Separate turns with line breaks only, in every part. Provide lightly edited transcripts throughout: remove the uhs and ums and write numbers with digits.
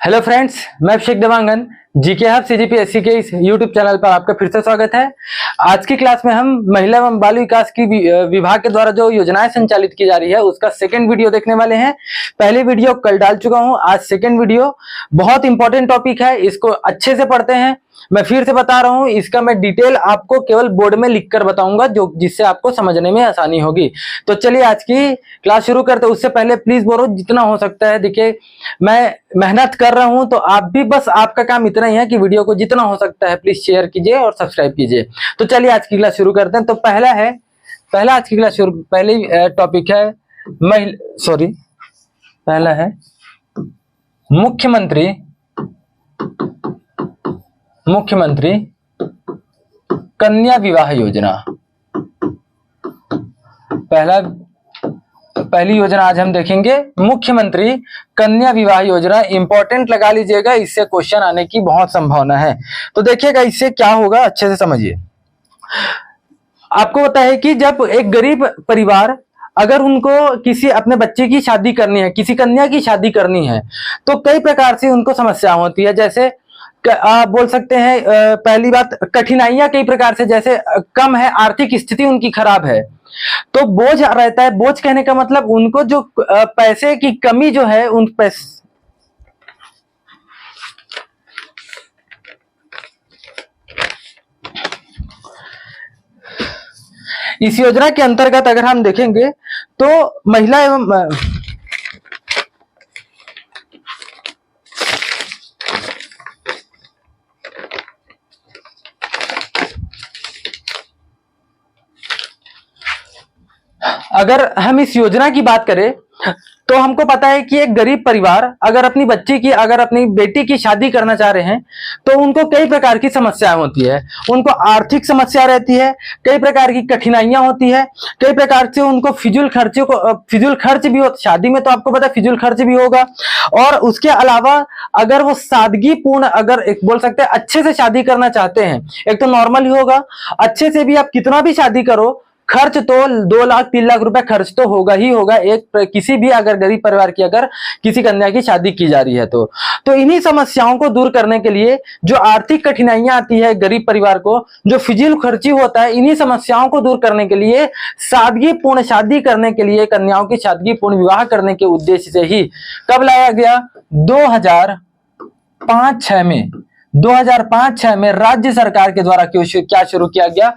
Hello friends, मैं अभिषेक Dewangan GK hub CGPSC के इस यूट्यूब चैनल पर आपका फिर से स्वागत है। आज की क्लास में हम महिला एवं बाल विकास की विभाग के द्वारा जो योजनाएं संचालित की जा रही है उसका सेकंड वीडियो देखने वाले हैं। पहले वीडियो कल डाल चुका हूं, आज सेकंड वीडियो। बहुत इंपॉर्टेंट टॉपिक है, इसको अच्छे से पढ़ते हैं। मैं फिर से बता रहा हूं, इसका मैं डिटेल आपको केवल बोर्ड में लिखकर बताऊंगा जिससे आपको समझने में आसानी होगी। तो चलिए आज की क्लास शुरू करते हैं। उससे पहले प्लीज बोलो जितना हो सकता है, देखिए मैं मेहनत कर रहा हूं तो आप भी, बस आपका काम इतना ही है कि वीडियो को जितना हो सकता है प्लीज शेयर कीजिए और सब्सक्राइब कीजिए। तो चलिए आज की क्लास शुरू करते हैं। तो पहला आज की क्लास पहले टॉपिक है पहला है मुख्यमंत्री कन्या विवाह योजना। पहली योजना आज हम देखेंगे मुख्यमंत्री कन्या विवाह योजना। इंपॉर्टेंट लगा लीजिएगा, इससे क्वेश्चन आने की बहुत संभावना है। तो देखिएगा इससे क्या होगा, अच्छे से समझिए। आपको पता है कि जब एक गरीब परिवार अगर उनको किसी अपने बच्चे की शादी करनी है, किसी कन्या की शादी करनी है, तो कई प्रकार से उनको समस्या होती है। जैसे बोल सकते हैं पहली बात, कठिनाइयां कई प्रकार से, जैसे कम है, आर्थिक स्थिति उनकी खराब है, तो बोझ रहता है। बोझ कहने का मतलब उनको जो पैसे की कमी जो है, उन पैसे इस योजना के अंतर्गत अगर हम देखेंगे तो महिला एवं अगर हम इस योजना की बात करें तो हमको पता है कि एक गरीब परिवार अगर अपनी बेटी की शादी करना चाह रहे हैं तो उनको कई प्रकार की समस्याएं होती है। उनको आर्थिक समस्या रहती है, कई प्रकार की कठिनाइयां होती है, कई प्रकार से उनको फिजूल खर्च भी हो। शादी में तो आपको पता है फिजूल खर्च भी होगा। और उसके अलावा अगर वो सादगी पूर्ण, अगर एक बोल सकते हैं अच्छे से शादी करना चाहते हैं, एक तो नॉर्मल ही होगा, अच्छे से भी आप कितना भी शादी करो, खर्च तो 2 लाख 3 लाख रुपए खर्च तो होगा ही होगा। किसी भी अगर गरीब परिवार की अगर किसी कन्या की शादी की जा रही है तो इन्हीं समस्याओं को दूर करने के लिए, जो आर्थिक कठिनाइयां आती है गरीब परिवार को, जो फिजूल खर्ची होता है, इन्हीं समस्याओं को दूर करने के लिए, सादगी पूर्ण शादी करने के लिए, कन्याओं की सादगी पूर्ण विवाह करने के उद्देश्य से ही कब लाया गया, 2005-6 में राज्य सरकार के द्वारा क्या शुरू किया गया,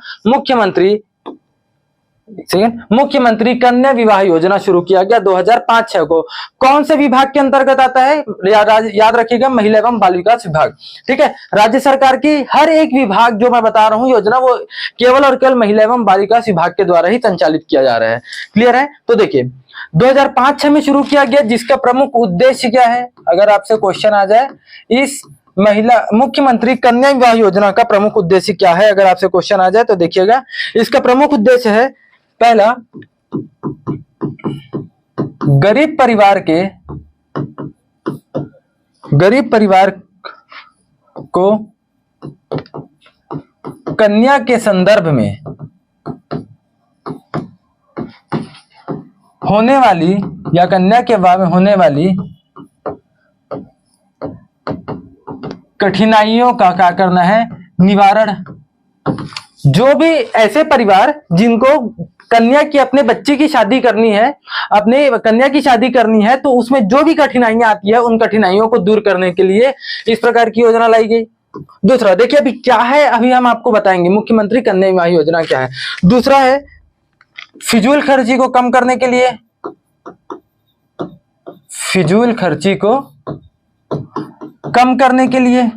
मुख्यमंत्री कन्या विवाह योजना शुरू किया गया 2005-6 को। कौन से विभाग के अंतर्गत आता है, याद रखिएगा, महिला एवं बाल विकास विभाग। ठीक है, राज्य सरकार की हर एक विभाग जो मैं बता रहा हूं योजना, वो केवल और केवल महिला एवं बाल विकास विभाग के द्वारा ही संचालित किया जा रहा है। क्लियर है? तो देखिए 2005-6 में शुरू किया गया, जिसका प्रमुख उद्देश्य क्या है, अगर आपसे क्वेश्चन आ जाए, इस मुख्यमंत्री कन्या विवाह योजना का प्रमुख उद्देश्य क्या है, अगर आपसे क्वेश्चन आ जाए तो देखिएगा इसका प्रमुख उद्देश्य है, पहला, गरीब परिवार को कन्या के संदर्भ में होने वाली या कन्या के विवाह में होने वाली कठिनाइयों का क्या करना है, निवारण। जो भी ऐसे परिवार जिनको कन्या की, अपने बच्चे की शादी करनी है, अपने कन्या की शादी करनी है, तो उसमें जो भी कठिनाइयां आती है, उन कठिनाइयों को दूर करने के लिए इस प्रकार की योजना लाई गई। दूसरा देखिए अभी क्या है, अभी हम आपको बताएंगे मुख्यमंत्री कन्या विवाह योजना क्या है। दूसरा है फिजूल खर्ची को कम करने के लिए, फिजूल खर्ची को कम करने के लिए।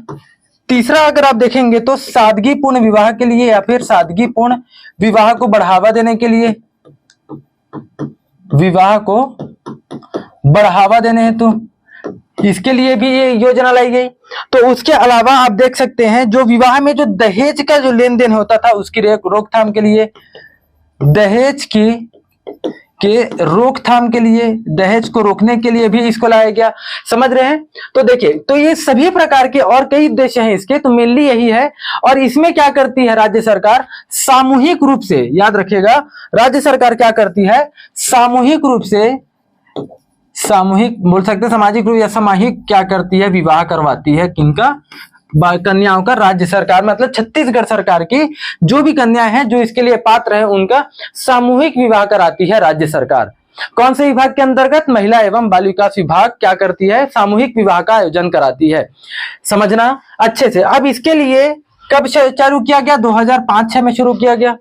तीसरा अगर आप देखेंगे तो सादगीपूर्ण विवाह के लिए, या फिर सादगीपूर्ण विवाह को बढ़ावा देने के लिए, विवाह को बढ़ावा देने हेतु इसके लिए भी ये योजना लाई गई। तो उसके अलावा आप देख सकते हैं जो विवाह में जो दहेज का जो लेन देन होता था उसकी रोकथाम के लिए, दहेज के रोकथाम के लिए, दहेज को रोकने के लिए भी इसको लाया गया। समझ रहे हैं? तो देखिए, तो ये सभी प्रकार के और कई उद्देश्य हैं इसके, तो मेनली यही है। और इसमें क्या करती है राज्य सरकार, सामूहिक रूप से, याद रखिएगा, राज्य सरकार क्या करती है, सामूहिक रूप से सामूहिक बोल सकते हैं, सामाजिक रूप या सामूहिक क्या करती है, विवाह करवाती है। किनका? कन्याओं का। राज्य सरकार मतलब छत्तीसगढ़ सरकार की जो भी कन्याएं हैं जो इसके लिए पात्र है उनका सामूहिक विवाह कराती है राज्य सरकार। कौन से विभाग के अंतर्गत? महिला एवं बाल विकास विभाग क्या करती है? सामूहिक विवाह का आयोजन कराती है। समझना अच्छे से। अब इसके लिए कब चालू किया गया? 2005-6 में शुरू किया गया।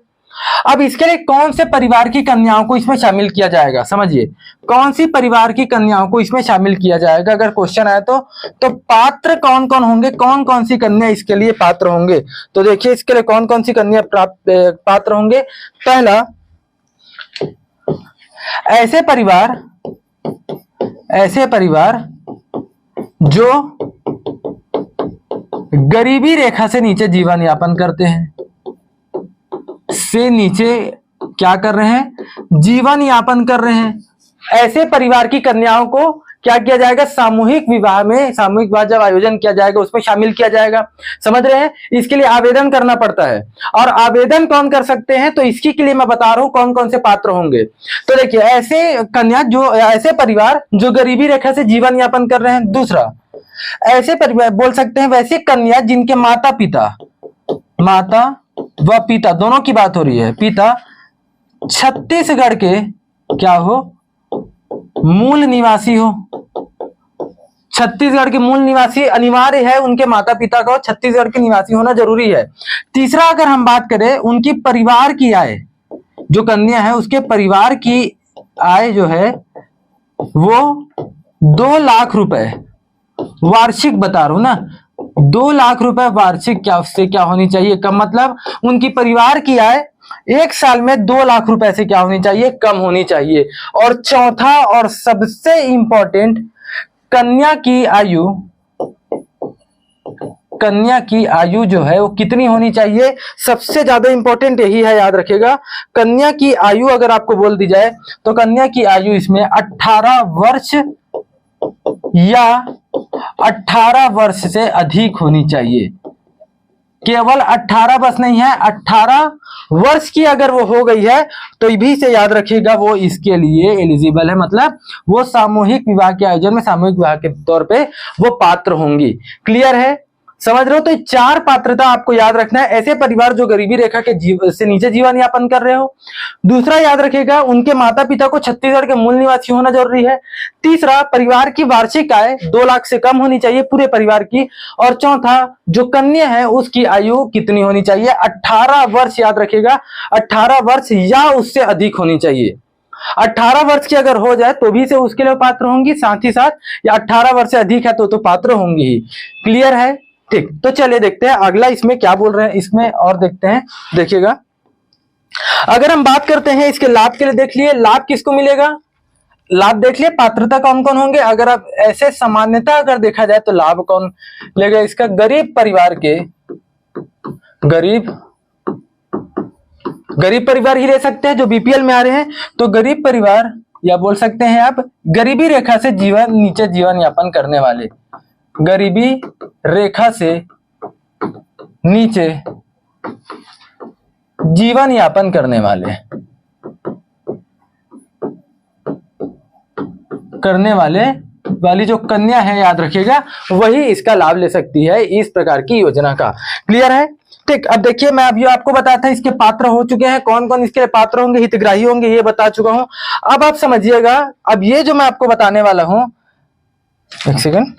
अब इसके लिए कौन से परिवार की कन्याओं को इसमें शामिल किया जाएगा? समझिए, कौन सी परिवार की कन्याओं को इसमें शामिल किया जाएगा? अगर क्वेश्चन आए तो पात्र कौन कौन होंगे, कौन कौन सी कन्या इसके लिए पात्र होंगे? तो देखिए इसके लिए कौन कौन सी कन्या पात्र होंगे। पहला, ऐसे परिवार जो गरीबी रेखा से नीचे जीवन यापन करते हैं, से नीचे क्या कर रहे हैं? जीवन यापन कर रहे हैं। ऐसे परिवार की कन्याओं को क्या किया जाएगा? सामूहिक विवाह में, सामूहिक विवाह जब आयोजन किया जाएगा उसमें शामिल किया जाएगा। समझ रहे हैं? इसके लिए आवेदन करना पड़ता है। और आवेदन कौन कर सकते हैं? तो इसके लिए मैं बता रहा हूं कौन कौन से पात्र होंगे। तो देखिए, ऐसे कन्या जो, ऐसे परिवार जो गरीबी रेखा से जीवन यापन कर रहे हैं। दूसरा, ऐसे परिवार बोल सकते हैं वैसे कन्या जिनके माता व पिता दोनों की बात हो रही है, पिता छत्तीसगढ़ के क्या हो? मूल निवासी हो। छत्तीसगढ़ के मूल निवासी अनिवार्य है, उनके माता पिता को छत्तीसगढ़ के निवासी होना जरूरी है। तीसरा, अगर हम बात करें उनकी परिवार की आय, जो कन्या है उसके परिवार की आय जो है वो 2 लाख रुपए वार्षिक बता रहा हूं ना, 2 लाख रुपए वार्षिक क्या उससे क्या होनी चाहिए? कम। मतलब उनकी परिवार की आय 1 साल में 2 लाख रुपए से क्या होनी चाहिए? कम होनी चाहिए। और चौथा और सबसे इंपॉर्टेंट, कन्या की आयु जो है वो कितनी होनी चाहिए? सबसे ज्यादा इंपॉर्टेंट यही है, याद रखिएगा। कन्या की आयु अगर आपको बोल दी जाए तो कन्या की आयु इसमें 18 वर्ष या 18 वर्ष से अधिक होनी चाहिए। केवल 18 वर्ष नहीं है, 18 वर्ष की अगर वो हो गई है तो भी से याद रखिएगा वो इसके लिए एलिजिबल है। मतलब वो सामूहिक विवाह के आयोजन में सामूहिक विवाह के तौर पे वो पात्र होंगी। क्लियर है? समझ रहे हो? तो 4 पात्रता आपको याद रखना है। ऐसे परिवार जो गरीबी रेखा के से नीचे जीवन यापन कर रहे हो। दूसरा, याद रखिएगा उनके माता पिता को छत्तीसगढ़ के मूल निवासी होना जरूरी है। तीसरा, परिवार की वार्षिक आय 2 लाख से कम होनी चाहिए पूरे परिवार की। और चौथा, जो कन्या है उसकी आयु कितनी होनी चाहिए? 18 वर्ष। याद रखिएगा 18 वर्ष या उससे अधिक होनी चाहिए। 18 वर्ष की अगर हो जाए तो भी से उसके लिए पात्र होंगी, साथ ही साथ या 18 वर्ष से अधिक है तो पात्र होंगी ही। क्लियर है? ठीक। तो चलिए देखते हैं अगला इसमें क्या बोल रहे हैं इसमें और देखते हैं। देखिएगा, अगर हम बात करते हैं इसके लाभ के लिए, देख लिए लाभ किसको मिलेगा? लाभ देख लिए, पात्रता कौन कौन होंगे। अगर आप ऐसे सामान्यता अगर देखा जाए तो लाभ कौन लेगा इसका? गरीब परिवार ही ले सकते हैं जो बीपीएल में आ रहे हैं। तो गरीब परिवार या बोल सकते हैं आप गरीबी रेखा से नीचे जीवन यापन करने वाले, गरीबी रेखा से नीचे जीवन यापन करने वाली जो कन्या है, याद रखिएगा वही इसका लाभ ले सकती है इस प्रकार की योजना का। क्लियर है? ठीक। अब देखिए, मैं अभी आपको बताया था इसके पात्र हो चुके हैं, कौन कौन इसके पात्र होंगे, हितग्राही होंगे, ये बता चुका हूं। अब आप समझिएगा, अब ये जो मैं आपको बताने वाला हूं, एक सेकंड,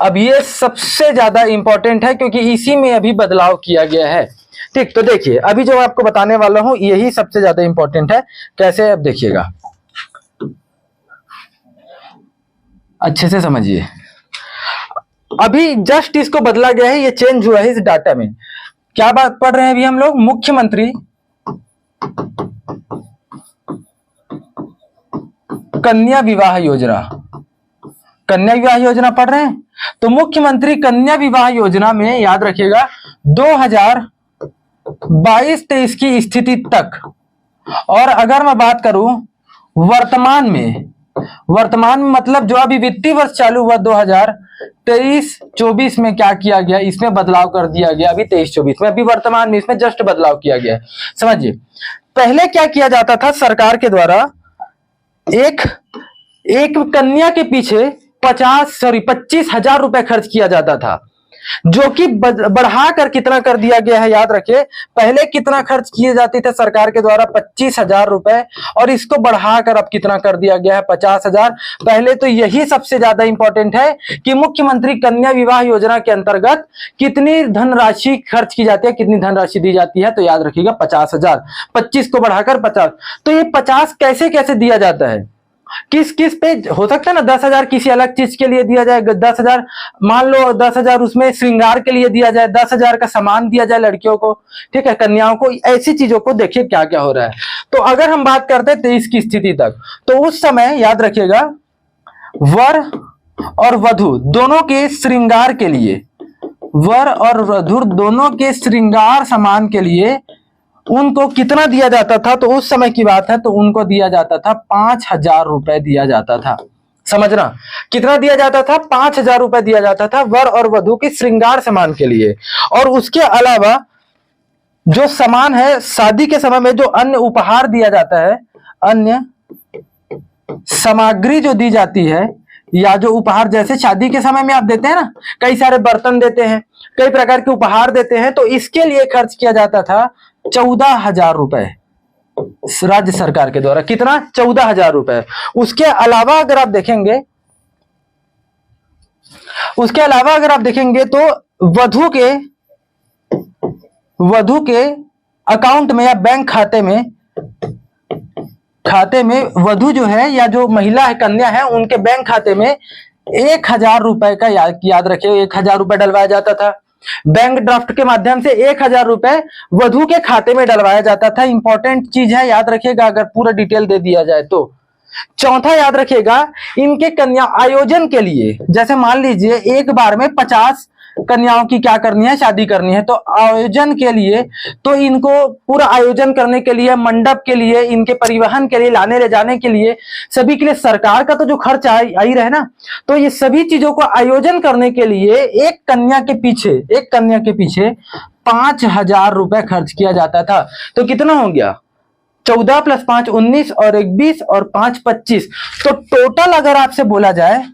अब ये सबसे ज्यादा इंपॉर्टेंट है क्योंकि इसी में अभी बदलाव किया गया है। ठीक। तो देखिए, अभी जो मैं आपको बताने वाला हूं यही सबसे ज्यादा इंपॉर्टेंट है। कैसे? अब देखिएगा, अच्छे से समझिए। अभी जस्ट इसको बदला गया है, ये चेंज हुआ है इस डाटा में। क्या बात पढ़ रहे हैं अभी हम लोग? मुख्यमंत्री कन्या विवाह योजना पढ़ रहे हैं। तो मुख्यमंत्री कन्या विवाह योजना में याद रखिएगा 2022-23 की स्थिति तक, और अगर मैं बात करूं वर्तमान में मतलब जो अभी वित्तीय वर्ष चालू हुआ 2023-24 में क्या किया गया? इसमें बदलाव कर दिया गया। अभी 23-24 में, अभी वर्तमान में इसमें जस्ट बदलाव किया गया है। समझिए, पहले क्या किया जाता था सरकार के द्वारा, एक एक कन्या के पीछे 25,000 रुपए खर्च किया जाता था, जो कि बढ़ाकर कितना कर दिया गया है, याद रखिए। पहले कितना खर्च किए जाते थे सरकार के द्वारा 25,000 रुपए, और इसको बढ़ाकर अब कितना कर दिया गया है 50,000। पहले तो यही सबसे ज्यादा इंपॉर्टेंट है कि मुख्यमंत्री कन्या विवाह योजना के अंतर्गत कितनी धनराशि खर्च की जाती है, कितनी धनराशि दी जाती है, तो याद रखिएगा 50,000। 25 को बढ़ाकर 50। तो ये 50 कैसे कैसे दिया जाता है, किस किस पे हो सकता है ना। 10,000 किसी अलग चीज के लिए दिया जाए, 10,000 मान लो 10,000 उसमें श्रृंगार के लिए दिया जाए, 10,000 का सामान दिया जाए लड़कियों को, ठीक है, कन्याओं को। ऐसी चीजों को देखिए क्या क्या हो रहा है। तो अगर हम बात करते हैं 23 की स्थिति तक, तो उस समय याद रखिएगा वर और वधु दोनों के श्रृंगार के लिए, वर और वधु दोनों के श्रृंगार सामान के लिए उनको कितना दिया जाता था, तो उस समय की बात है, तो उनको दिया जाता था 5,000 रुपए दिया जाता था। समझना, कितना दिया जाता था, 5,000 रुपए दिया जाता था वर और वधु के श्रृंगार सामान के लिए। और उसके अलावा जो सामान है, शादी के समय में जो अन्य उपहार दिया जाता है, अन्य सामग्री जो दी जाती है, या जो उपहार जैसे शादी के समय में आप देते हैं ना, कई सारे बर्तन देते हैं, कई प्रकार के उपहार देते हैं, तो इसके लिए खर्च किया जाता था 14,000 रुपए राज्य सरकार के द्वारा। कितना, 14,000 रुपए। उसके अलावा अगर आप देखेंगे, तो वधु के अकाउंट में या बैंक खाते में वधु जो है या जो महिला है, कन्या है, उनके बैंक खाते में 1,000 रुपए का याद रखिए 1,000 रुपए डलवाया जाता था। बैंक ड्राफ्ट के माध्यम से 1,000 रुपए वधु के खाते में डलवाया जाता था। इंपॉर्टेंट चीज है, याद रखिएगा अगर पूरा डिटेल दे दिया जाए तो। चौथा याद रखिएगा, इनके कन्या आयोजन के लिए, जैसे मान लीजिए एक बार में 50 कन्याओं की क्या करनी है, शादी करनी है, तो आयोजन के लिए, तो इनको पूरा आयोजन करने के लिए, मंडप के लिए, इनके परिवहन के लिए, लाने ले जाने के लिए, सभी के लिए सरकार का तो जो खर्च आ ही रहे ना, तो ये सभी चीजों को आयोजन करने के लिए एक कन्या के पीछे 5,000 रुपए खर्च किया जाता था। तो कितना हो गया, 14 + 5 19 और 1 20 और 5 25। तो टोटल अगर आपसे बोला जाए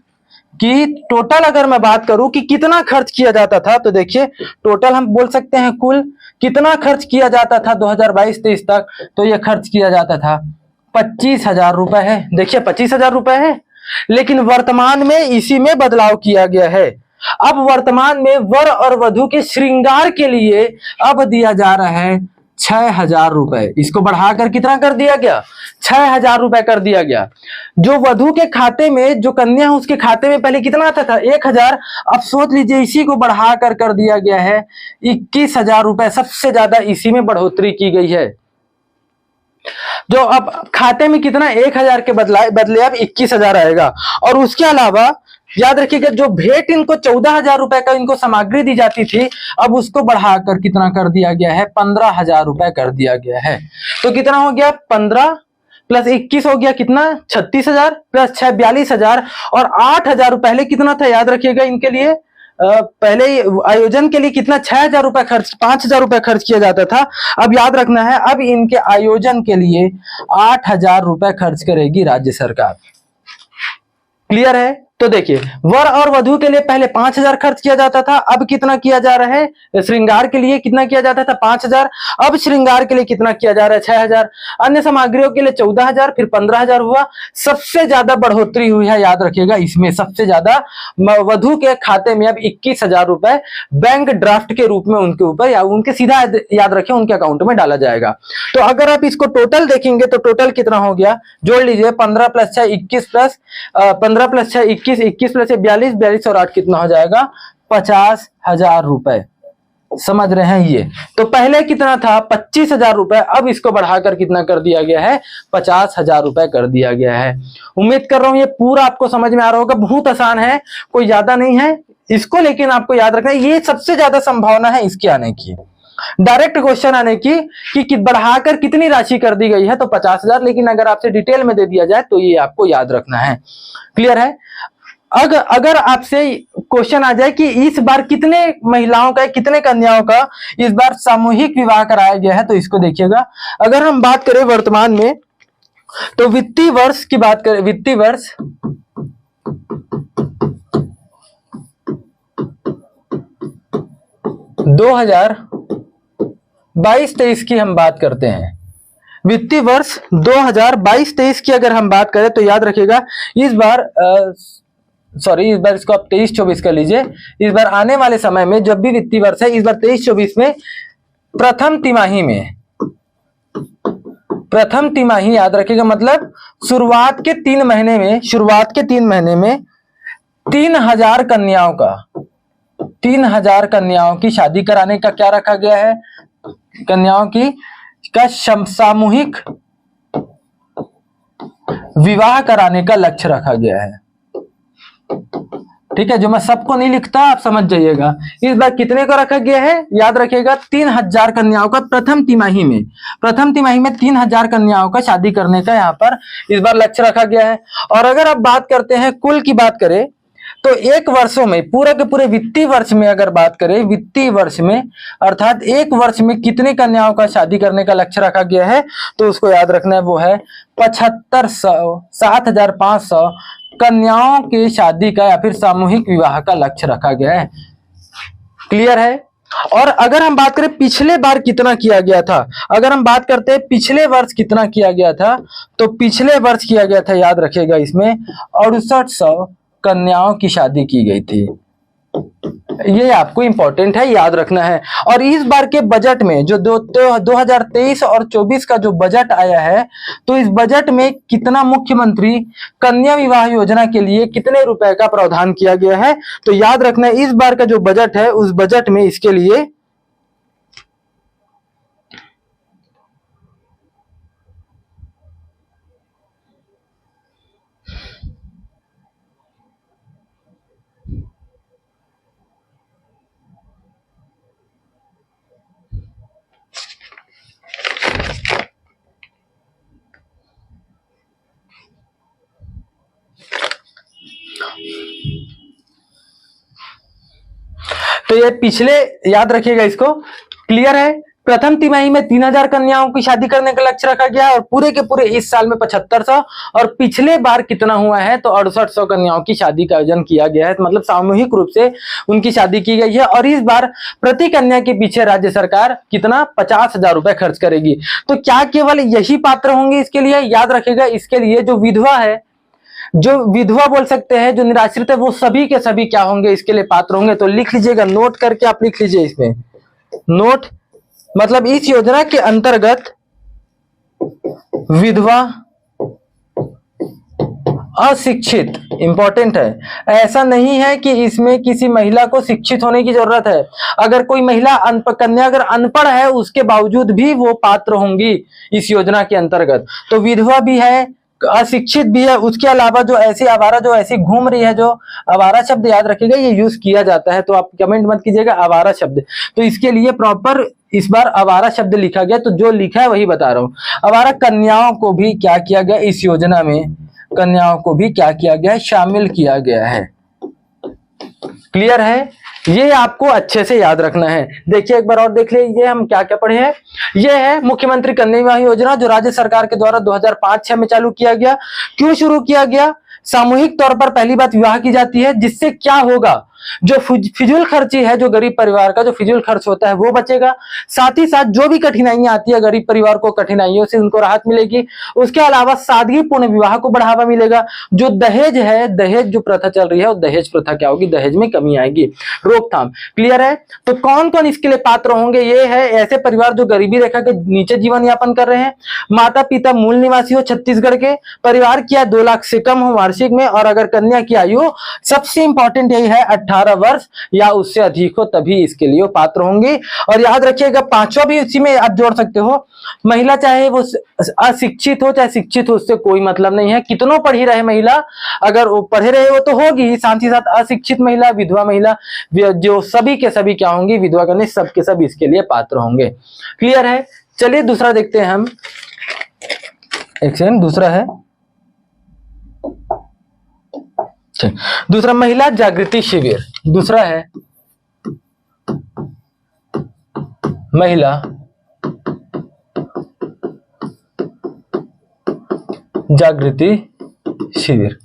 कि टोटल अगर मैं बात करूं कि कितना खर्च किया जाता था, तो देखिए टोटल हम बोल सकते हैं कुल कितना खर्च किया जाता था 2022-23 तक, तो यह खर्च किया जाता था 25,000 रुपए है। देखिए 25,000 रुपए है, लेकिन वर्तमान में इसी में बदलाव किया गया है। अब वर्तमान में वर और वधु के श्रृंगार के लिए अब दिया जा रहा है 6,000 रुपए। इसको बढ़ाकर कितना कर दिया गया, 6,000 रुपए कर दिया गया। जो वधु के खाते में, जो कन्या है उसके खाते में पहले कितना आता था, 1,000, अब सोच लीजिए इसी को बढ़ाकर कर दिया गया है 21,000 रुपए। सबसे ज्यादा इसी में बढ़ोतरी की गई है। जो अब खाते में कितना 1,000 के बदले अब 21,000 आएगा। और उसके अलावा याद रखिएगा, जो भेंट इनको 14,000 रुपए का इनको सामग्री दी जाती थी, अब उसको बढ़ाकर कितना कर दिया गया है, 15,000 रुपए कर दिया गया है। तो कितना हो गया, 15 + 21 हो गया कितना, 36,000 + 6 42,000 और 8,000। पहले कितना था याद रखिएगा, इनके लिए पहले आयोजन के लिए कितना 6,000 रुपए खर्च, 5,000 रुपए खर्च किया जाता था। अब याद रखना है, अब इनके आयोजन के लिए 8,000 रुपए खर्च करेगी राज्य सरकार। क्लियर है। तो देखिए वर और वधु के लिए पहले 5,000 खर्च किया जाता था, अब कितना किया जा रहा है, श्रृंगार के लिए कितना किया जाता था 5,000, अब श्रृंगार के लिए कितना किया जा रहा है 6,000, अन्य सामग्रियों के लिए 14,000, फिर 15,000 हुआ। सबसे ज्यादा बढ़ोतरी हुई है, याद रखिएगा इसमें सबसे ज्यादा वधु के खाते में अब 21,000 रुपए बैंक ड्राफ्ट के रूप में उनके ऊपर या उनके सीधा याद रखिए उनके अकाउंट में डाला जाएगा। तो अगर आप इसको टोटल देखेंगे तो टोटल कितना हो गया, जोड़ लीजिए 15 + 6 21 प्लस 15 + 6 21 21 + 42 42 और 8 कितना हो जाएगा 50,000 रुपए। समझ रहे हैं ये। तो पहले कितना था 25,000 रुपए, अब इसको बढ़ाकर कितना कर दिया गया है 50,000 रुपए कर दिया गया है। उम्मीद कर रहा हूं ये पूरा आपको समझ में आ रहा होगा। बहुत आसान है, कोई ज्यादा नहीं है इसको, लेकिन आपको याद रखना है ये सबसे ज्यादा संभावना है इसके आने की, डायरेक्ट क्वेश्चन आने की कि बढ़ाकर कितनी राशि कर दी गई है, तो 50,000। लेकिन अगर आपसे डिटेल में दे दिया जाए तो ये आपको याद रखना है। क्लियर है। अगर आपसे क्वेश्चन आ जाए कि इस बार कितने महिलाओं का, कितने कन्याओं का इस बार सामूहिक विवाह कराया गया है, तो इसको देखिएगा। अगर हम बात करें वर्तमान में तो वित्तीय वर्ष की बात करें, वित्तीय वर्ष 2022-23 की हम बात करते हैं। वित्तीय वर्ष 2022-23 की अगर हम बात करें तो याद रखिएगा इस बार इस बार इसको आप 23-24 कर लीजिए। इस बार आने वाले समय में जब भी वित्तीय वर्ष है, इस बार 23-24 में प्रथम तिमाही याद रखिएगा, मतलब शुरुआत के 3 महीने में 3000 कन्याओं की शादी कराने का क्या रखा गया है, कन्याओं की का सामूहिक विवाह कराने का लक्ष्य रखा गया है। ठीक है, जो मैं सबको नहीं लिखता आप समझ जाइएगा। इस बार कितने को रखा गया है, याद रखिएगा 3000 कन्याओं का प्रथम तिमाही में 3000 कन्याओं का शादी करने का यहाँ पर इस बार लक्ष्य रखा गया है। और अगर आप बात करते हैं कुल की बात करें तो एक वर्षों में पूरे के पूरे वित्तीय वर्ष में अगर बात करें, वित्तीय वर्ष में अर्थात एक वर्ष में कितने कन्याओं का शादी करने का लक्ष्य रखा गया है, तो उसको याद रखना है, वो है 7500 कन्याओं की शादी का या फिर सामूहिक विवाह का लक्ष्य रखा गया है। क्लियर है। और अगर हम बात करें पिछले बार कितना किया गया था, अगर हम बात करते हैं पिछले वर्ष कितना किया गया था, तो पिछले वर्ष किया गया था, याद रखिएगा इसमें 6800 कन्याओं की शादी की गई थी। ये आपको इंपॉर्टेंट है, याद रखना है। और इस बार के बजट में जो 2023 और 24 का जो बजट आया है, तो इस बजट में कितना मुख्यमंत्री कन्या विवाह योजना के लिए कितने रुपए का प्रावधान किया गया है, तो याद रखना है इस बार का जो बजट है उस बजट में इसके लिए तो ये पिछले, याद रखिएगा इसको, क्लियर है। प्रथम तिमाही में 3000 कन्याओं की शादी करने का लक्ष्य रखा गया और पूरे के पूरे इस साल में 7500, और पिछले बार कितना हुआ है तो 6800 कन्याओं की शादी का आयोजन किया गया है, तो मतलब सामूहिक रूप से उनकी शादी की गई है। और इस बार प्रति कन्या के पीछे राज्य सरकार कितना 50,000 रुपए खर्च करेगी। तो क्या केवल यही पात्र होंगे इसके लिए, याद रखिएगा इसके लिए जो विधवा है, जो विधवा बोल सकते हैं, जो निराश्रित है, वो सभी के सभी क्या होंगे, इसके लिए पात्र होंगे। तो लिख लीजिएगा, नोट करके आप लिख लीजिए इसमें नोट, मतलब इस योजना के अंतर्गत विधवा अशिक्षित, इंपॉर्टेंट है, ऐसा नहीं है कि इसमें किसी महिला को शिक्षित होने की जरूरत है। अगर कोई महिला कन्या अगर अनपढ़ है उसके बावजूद भी वो पात्र होंगी इस योजना के अंतर्गत। तो विधवा भी है, अशिक्षित भी है, उसके अलावा जो ऐसी आवारा जो ऐसी घूम रही है, जो आवारा शब्द याद रखिएगा ये यूज किया जाता है, तो आप कमेंट मत कीजिएगा आवारा शब्द, तो इसके लिए प्रॉपर इस बार आवारा शब्द लिखा गया, तो जो लिखा है वही बता रहा हूं। आवारा कन्याओं को भी क्या किया गया इस योजना में, कन्याओं को भी क्या किया गया है, शामिल किया गया है। क्लियर है, ये आपको अच्छे से याद रखना है। देखिए एक बार और देख लीजिए हम क्या क्या पढ़े हैं। ये है मुख्यमंत्री कन्या विवाह योजना, जो राज्य सरकार के द्वारा 2005-06 में चालू किया गया। क्यों शुरू किया गया, सामूहिक तौर पर पहली बात विवाह की जाती है, जिससे क्या होगा, जो फिजूल खर्ची है, जो गरीब परिवार का जो फिजूल खर्च होता है वो बचेगा। साथ ही साथ जो भी कठिनाइयां आती है गरीब परिवार को, कठिनाइयों से उनको राहत मिलेगी। उसके अलावा सादगीपूर्ण विवाह को बढ़ावा मिलेगा। जो दहेज है, दहेज जो प्रथा चल रही है, वो दहेज प्रथा क्या होगी, दहेज में कमी आएगी, रोकथाम। क्लियर है। तो कौन कौन इसके लिए पात्र होंगे, ये है ऐसे परिवार जो गरीबी रेखा के नीचे जीवन यापन कर रहे हैं, माता पिता मूल निवासी हो छत्तीसगढ़ के, परिवार की आय 2 लाख से कम हो वार्षिक में, और अगर कन्या की आयु सबसे इंपॉर्टेंट यही है 18 वर्ष या उससे अधिक हो, तभी इसके लिए पात्र होंगे। और याद रखिएगा पांचवा भी इसी में आप जोड़ सकते हो, महिला चाहे वो अशिक्षित हो चाहे शिक्षित हो, उससे कोई मतलब नहीं है, कितनों पढ़ी रहे महिला, अगर वो पढ़े रहे वो तो होगी, साथ ही साथ अशिक्षित महिला, विधवा महिला, जो सभी के सभी क्या होंगी, विधवा करने सब के सब इसके लिए पात्र होंगे। क्लियर है। चलिए दूसरा देखते हैं हम, एक सेकंड, दूसरा है दूसरा महिला जागृति शिविर। दूसरा है महिला जागृति शिविर।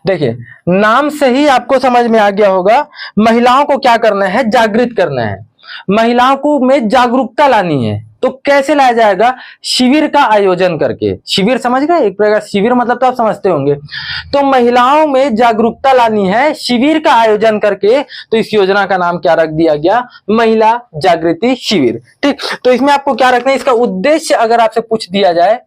देखिए नाम से ही आपको समझ में आ गया होगा, महिलाओं को क्या करना है, जागृत करना है, महिलाओं को में जागरूकता लानी है। तो कैसे लाया जाएगा, शिविर का आयोजन करके। शिविर समझ गए, एक प्रकार शिविर मतलब तो आप समझते होंगे। तो महिलाओं में जागरूकता लानी है शिविर का आयोजन करके, तो इस योजना का नाम क्या रख दिया गया, महिला जागृति शिविर। ठीक, तो इसमें आपको क्या रखना है, इसका उद्देश्य अगर आपसे पूछ दिया जाए,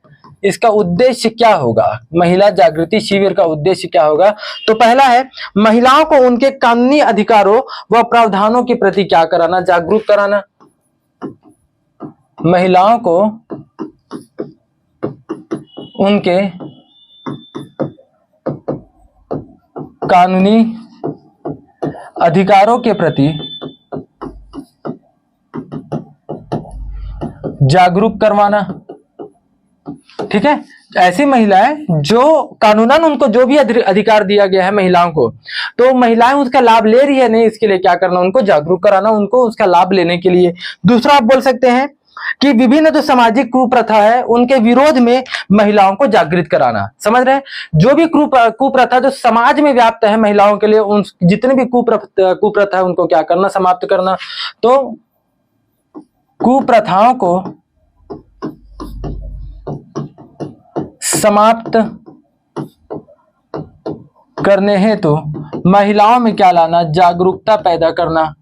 इसका उद्देश्य क्या होगा, महिला जागृति शिविर का उद्देश्य क्या होगा, तो पहला है महिलाओं को उनके कानूनी अधिकारों व प्रावधानों के प्रति क्या कराना, जागरूक कराना। महिलाओं को उनके कानूनी अधिकारों के प्रति जागरूक करवाना। ठीक है, ऐसी महिलाएं जो कानूनन उनको जो भी अधिकार दिया गया है महिलाओं को, तो महिलाएं उसका लाभ ले रही है नहीं, इसके लिए क्या करना, उनको जागरूक कराना, उनको उसका लाभ लेने के लिए। दूसरा आप बोल सकते हैं कि विभिन्न जो सामाजिक कुप्रथा है उनके विरोध में महिलाओं को जागृत कराना। समझ रहे हैं, जो भी कुप्रथा जो समाज में व्याप्त है महिलाओं के लिए, उन जितने भी कुप्रथा है उनको क्या करना, समाप्त करना। तो कुप्रथाओं को समाप्त करने हेतु महिलाओं में क्या लाना, जागरूकता पैदा करना,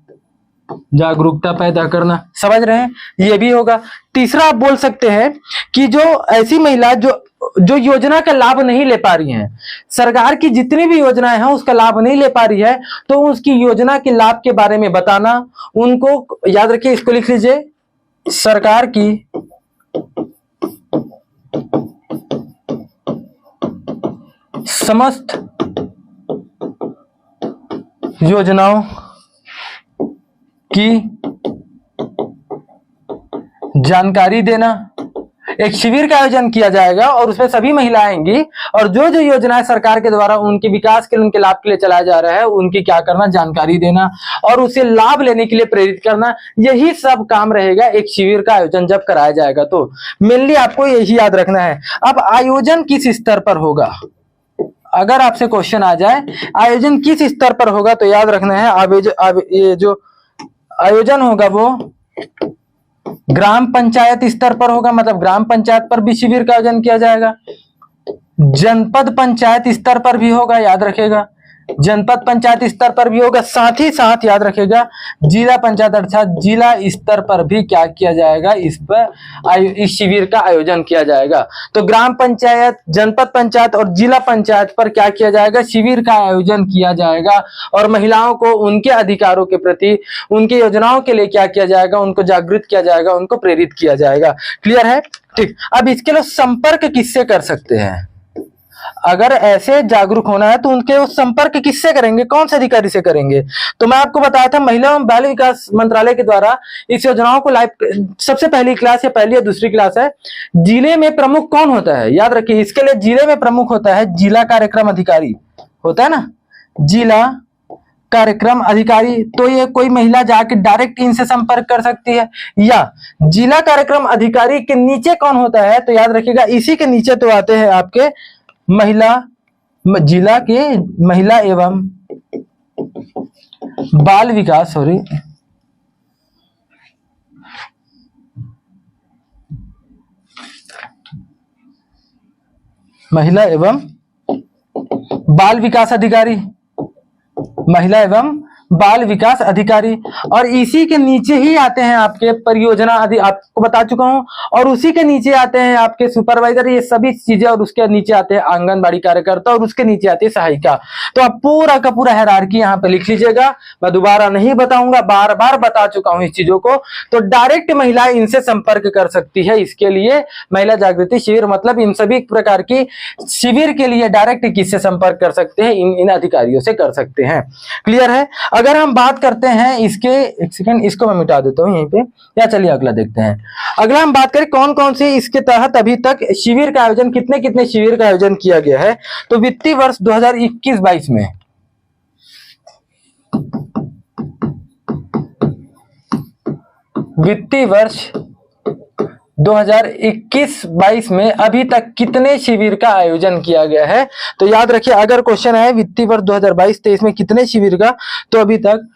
जागरूकता पैदा करना। समझ रहे हैं, ये भी होगा। तीसरा आप बोल सकते हैं कि जो ऐसी महिला जो योजना का लाभ नहीं ले पा रही हैं, सरकार की जितनी भी योजनाएं हैं उसका लाभ नहीं ले पा रही है, तो उसकी योजना के लाभ के बारे में बताना उनको। याद रखिए, इसको लिख लीजिए, सरकार की समस्त योजनाओं की जानकारी देना। एक शिविर का आयोजन किया जाएगा और उसमें सभी महिलाएं आएंगी, और जो जो योजनाएं सरकार के द्वारा उनके विकास के लिए, उनके लाभ के लिए चलाया जा रहा है, उनकी क्या करना, जानकारी देना और उसे लाभ लेने के लिए प्रेरित करना। यही सब काम रहेगा एक शिविर का आयोजन जब कराया जाएगा। तो मेनली आपको यही याद रखना है। अब आयोजन किस स्तर पर होगा, अगर आपसे क्वेश्चन आ जाए आयोजन किस स्तर पर होगा, तो याद रखना है ये जो आयोजन होगा वो ग्राम पंचायत स्तर पर होगा, मतलब ग्राम पंचायत पर भी शिविर का आयोजन किया जाएगा। जनपद पंचायत स्तर पर भी होगा, याद रखेगा, जनपद पंचायत स्तर पर भी होगा। साथ ही साथ याद रखेगा जिला पंचायत अर्थात जिला स्तर पर भी क्या किया जाएगा, इस शिविर का आयोजन किया जाएगा। तो ग्राम पंचायत, जनपद पंचायत और जिला पंचायत पर क्या किया जाएगा, शिविर का आयोजन किया जाएगा और महिलाओं को उनके अधिकारों के प्रति, उनकी योजनाओं के लिए क्या किया जाएगा, उनको जागृत किया जाएगा, उनको प्रेरित किया जाएगा। क्लियर है? ठीक। अब इसके लिए संपर्क किससे कर सकते हैं, अगर ऐसे जागरूक होना है तो उनके संपर्क किससे करेंगे, कौन से अधिकारी से करेंगे? तो मैं आपको बताया था महिला एवं बाल विकास मंत्रालय के द्वारा इस योजनाओं को लाइव, सबसे पहली क्लास या पहली या दूसरी क्लास है। जिले में प्रमुख कौन होता है, याद रखिए, इसके लिए जिले में प्रमुख होता है जिला कार्यक्रम अधिकारी, होता है ना, जिला कार्यक्रम अधिकारी। तो ये कोई महिला जाके डायरेक्ट इनसे संपर्क कर सकती है, या जिला कार्यक्रम अधिकारी के नीचे कौन होता है, तो याद रखिएगा इसी के नीचे तो आते हैं आपके जिला के महिला एवं बाल विकास, महिला एवं बाल विकास अधिकारी, महिला एवं बाल विकास अधिकारी। और इसी के नीचे ही आते हैं आपके परियोजना आपको बता चुका हूं, और उसी के नीचे आते हैं आपके सुपरवाइजर, ये सभी चीजें, और उसके नीचे आते हैं आंगनबाड़ी कार्यकर्ता, और उसके नीचे आती है सहायिका। तो आप पूरा का पूरा हायरार्की यहाँ पे लिख लीजिएगा, मैं दोबारा नहीं बताऊंगा, बार बार बता चुका हूं इस चीजों को। तो डायरेक्ट महिलाएं इनसे संपर्क कर सकती है। इसके लिए महिला जागृति शिविर, मतलब इन सभी प्रकार की शिविर के लिए डायरेक्ट किससे संपर्क कर सकते हैं, इन अधिकारियों से कर सकते हैं। क्लियर है? अगर हम बात करते हैं इसके, एक सेकंड इसको मैं मिटा देता हूं यहीं पे, या चलिए अगला देखते हैं। अगला हम बात करें कौन कौन से इसके तहत अभी तक शिविर का आयोजन, कितने कितने शिविर का आयोजन किया गया है। तो वित्तीय वर्ष 2021-22 में वित्तीय वर्ष 2021-22 में अभी तक कितने शिविर का आयोजन किया गया है? तो याद रखिए, अगर क्वेश्चन है वित्तीय वर्ष 2022-23 में कितने शिविर का, तो अभी तक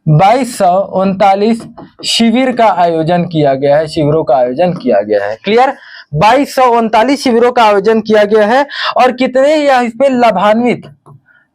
2239 शिविर का आयोजन किया गया है, शिविरों का आयोजन किया गया है। क्लियर? 2239 शिविरों का आयोजन किया गया है। और कितने या इस पे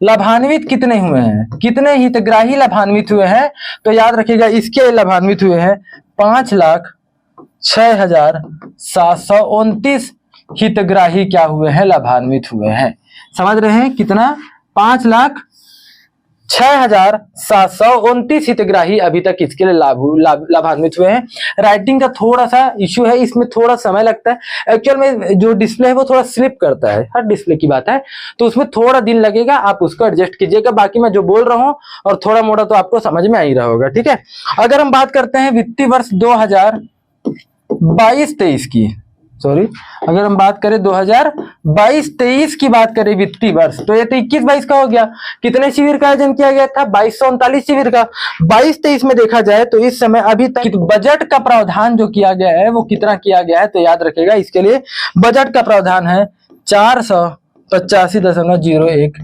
लाभान्वित कितने हुए हैं, कितने हितग्राही लाभान्वित हुए हैं? तो याद रखिएगा, इसके लाभान्वित हुए हैं 5,06,729 हितग्राही क्या हुए हैं, लाभान्वित हुए हैं। समझ रहे हैं कितना? 5,06,729 हितग्राही अभी तक इसके लिए लाभान्वित हुए हैं। राइटिंग का थोड़ा सा इश्यू है, इसमें थोड़ा समय लगता है। एक्चुअल में जो डिस्प्ले है वो थोड़ा स्लिप करता है, हर डिस्प्ले की बात है, तो उसमें थोड़ा दिन लगेगा, आप उसको एडजस्ट कीजिएगा। बाकी मैं जो बोल रहा हूँ और थोड़ा मोड़ा तो आपको समझ में आ ही रहा होगा। ठीक है, अगर हम बात करते हैं वित्तीय वर्ष 2022-23 की, सॉरी, अगर हम बात करें 2022-23 की बात करें वित्तीय वर्ष, तो ये तो 21-22 का हो गया। कितने शिविर का आयोजन किया गया था? 2239 शिविर का। 22-23 में देखा जाए तो इस समय अभी तक बजट का प्रावधान जो किया गया है वो कितना किया गया है? तो याद रखेगा, इसके लिए बजट का प्रावधान है 485.01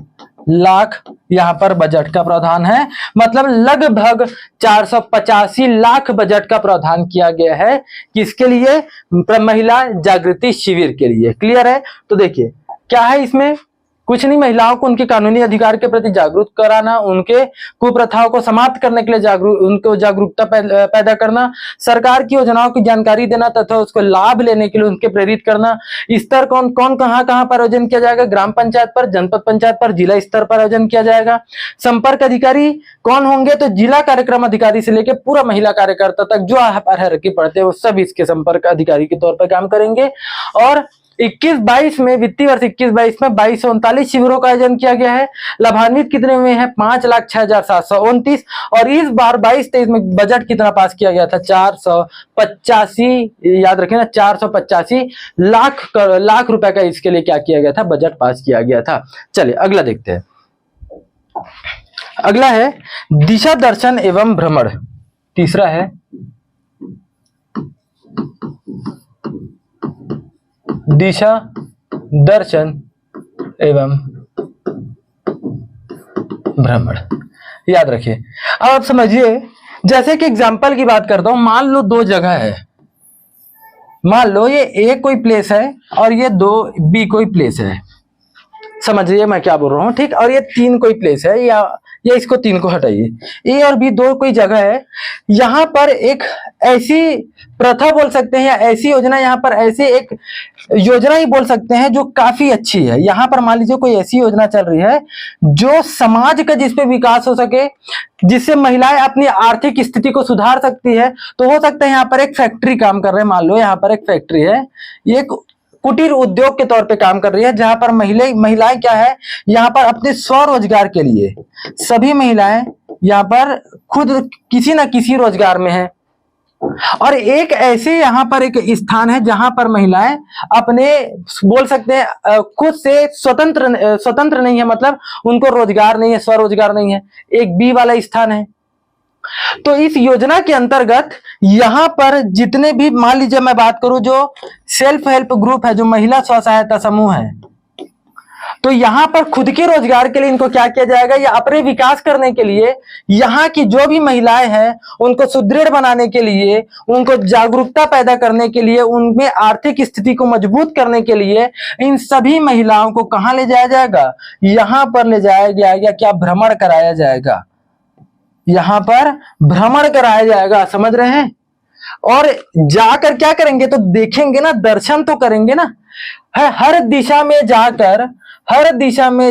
लाख, यहाँ पर बजट का प्रावधान है। मतलब लगभग 485 लाख बजट का प्रावधान किया गया है। किसके लिए? महिला जागृति शिविर के लिए। क्लियर है? तो देखिए क्या है इसमें, कुछ नहीं, महिलाओं को उनके कानूनी अधिकार के प्रति जागरूक कराना, उनके कुप्रथाओं को समाप्त करने के लिए उनको जागरूकता पैदा करना, सरकार की योजनाओं की जानकारी देना तथा उसको लाभ लेने के लिए उनके प्रेरित करना। स्तर कौन कहां पर आयोजन किया जाएगा? ग्राम पंचायत पर, जनपद पंचायत पर, जिला स्तर पर आयोजन किया जाएगा। संपर्क अधिकारी कौन होंगे? तो जिला कार्यक्रम अधिकारी से लेकर पूरा महिला कार्यकर्ता तक जो हायरार्की पढ़ते हैं वो सब इसके संपर्क अधिकारी के तौर पर काम करेंगे। और 21-22 में, वित्तीय वर्ष 21-22 में 2239 शिविरों का आयोजन किया गया है। लाभान्वित कितने हुए हैं? 5,06,729। और इस बार 22-23 में बजट कितना पास किया गया था? 485, याद रखें ना, 485 लाख रुपए का इसके लिए क्या किया गया था? बजट पास किया गया था। चलिए अगला देखते हैं। अगला है दिशा दर्शन एवं भ्रमण। तीसरा है दिशा दर्शन एवं भ्रमण। याद रखिए, अब आप समझिए, जैसे कि एग्जांपल की बात करता हूं, मान लो दो जगह है, मान लो ये ए कोई प्लेस है और ये बी कोई प्लेस है। समझिए मैं क्या बोल रहा हूं, ठीक। और ये 3 कोई प्लेस है, या इसको 3 को हटाइए, ए और बी 2 कोई जगह है। यहां पर एक ऐसी प्रथा बोल सकते हैं या ऐसी योजना, यहाँ पर ऐसे एक योजना ही बोल सकते हैं जो काफी अच्छी है। यहाँ पर मान लीजिए कोई ऐसी योजना चल रही है जो समाज का जिसपे विकास हो सके, जिससे महिलाएं अपनी आर्थिक स्थिति को सुधार सकती है। तो हो सकता है यहाँ पर एक फैक्ट्री काम कर रहे हैं, मान लो यहाँ पर एक फैक्ट्री है, ये एक कुटीर उद्योग के तौर पे काम कर रही है, जहां पर महिलाएं क्या है, यहाँ पर अपने स्वरोजगार के लिए सभी महिलाएं यहाँ पर खुद किसी न किसी रोजगार में है। और एक ऐसे यहाँ पर एक स्थान है जहां पर महिलाएं अपने बोल सकते हैं खुद से स्वतंत्र नहीं है, मतलब उनको रोजगार नहीं है, स्वरोजगार नहीं है। एक बी वाला स्थान है। तो इस योजना के अंतर्गत यहां पर जितने भी, मान लीजिए मैं बात करूं, जो सेल्फ हेल्प ग्रुप है, जो महिला स्व सहायता समूह है, तो यहां पर खुद के रोजगार के लिए इनको क्या किया जाएगा, या अपने विकास करने के लिए, यहां की जो भी महिलाएं हैं उनको सुदृढ़ बनाने के लिए, उनको जागरूकता पैदा करने के लिए, उनमें आर्थिक स्थिति को मजबूत करने के लिए इन सभी महिलाओं को कहां ले जाया जाएगा? यहां पर ले जाया जाएगा। क्या भ्रमण कराया जाएगा? यहां पर भ्रमण कराया जाएगा। समझ रहे हैं? और जाकर क्या करेंगे? तो देखेंगे ना, दर्शन तो करेंगे ना। हर दिशा में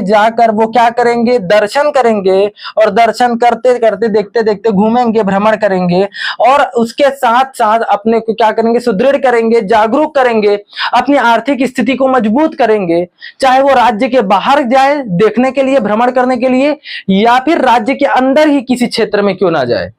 जाकर वो क्या करेंगे? दर्शन करेंगे। और दर्शन करते करते, देखते देखते घूमेंगे, भ्रमण करेंगे, और उसके साथ साथ अपने को क्या करेंगे? सुदृढ़ करेंगे, जागरूक करेंगे, अपनी आर्थिक स्थिति को मजबूत करेंगे। चाहे वो राज्य के बाहर जाए देखने के लिए, भ्रमण करने के लिए, या फिर राज्य के अंदर ही किसी क्षेत्र में क्यों ना जाए,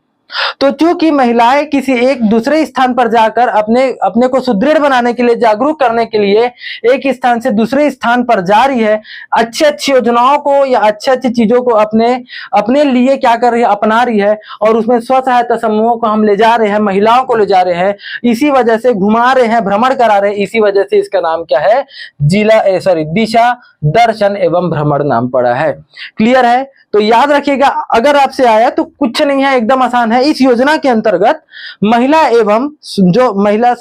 तो चूंकि महिलाएं किसी एक दूसरे स्थान पर जाकर अपने को सुदृढ़ बनाने के लिए, जागरूक करने के लिए एक स्थान से दूसरे स्थान पर जा रही है, अच्छी अच्छी योजनाओं को या अच्छी अच्छी चीजों को अपने लिए क्या कर रही है, अपना रही है, और उसमें स्व सहायता समूहों को हम ले जा रहे हैं, महिलाओं को ले जा रहे हैं, इसी वजह से घुमा रहे हैं, भ्रमण करा रहे हैं, इसी वजह से इसका नाम क्या है, दिशा दर्शन एवं भ्रमण नाम पड़ा है। क्लियर है? तो याद रखिएगा, अगर आपसे आया तो कुछ नहीं है, एकदम आसान है। इस योजना के अंतर्गत महिला एवं जो महिला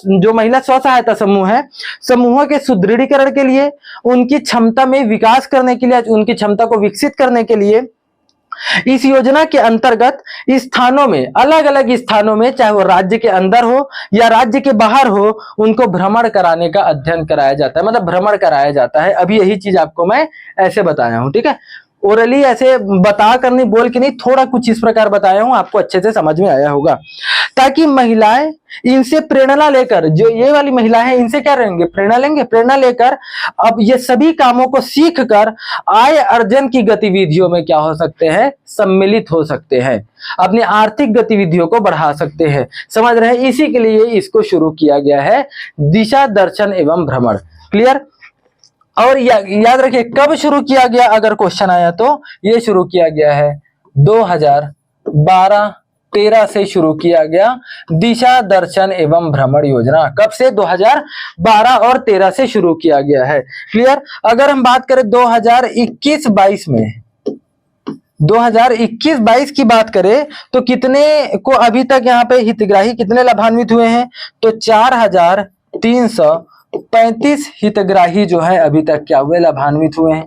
स्व सहायता समूह है, समूहों के सुदृढ़ीकरण के लिए, उनकी क्षमता में विकास करने के लिए, उनकी क्षमता को विकसित करने के लिए इस योजना के अंतर्गत स्थानों में, अलग अलग स्थानों में, चाहे वो राज्य के अंदर हो या राज्य के बाहर हो, उनको भ्रमण कराने का अध्ययन कराया जाता है, मतलब भ्रमण कराया जाता है। अभी यही चीज आपको मैं ऐसे बताया हूं, ठीक है? ओरली ऐसे बता कर नहीं, बोल के नहीं, थोड़ा कुछ इस प्रकार बताया हूं, आपको अच्छे से समझ में आया होगा, ताकि महिलाएं इनसे प्रेरणा लेकर, जो ये वाली महिला है, इनसे क्या रहेंगे, प्रेरणा लेंगे, प्रेरणा लेकर अब ये सभी कामों को सीख कर आय अर्जन की गतिविधियों में क्या हो सकते हैं, सम्मिलित हो सकते हैं, अपनी आर्थिक गतिविधियों को बढ़ा सकते हैं। समझ रहे हैं? इसी के लिए इसको शुरू किया गया है, दिशा दर्शन एवं भ्रमण। क्लियर? और याद रखिए कब शुरू किया गया, अगर क्वेश्चन आया तो ये शुरू किया गया है 2012-13 से शुरू किया गया दिशा दर्शन एवं भ्रमण योजना। कब से? 2012 और 13 से शुरू किया गया है। क्लियर? अगर हम बात करें 2021-22 में, 2021-22 की बात करें तो कितने को अभी तक यहाँ पे हितग्राही कितने लाभान्वित हुए हैं, तो 4335 हितग्राही जो है अभी तक क्या हुए, लाभान्वित हुए हैं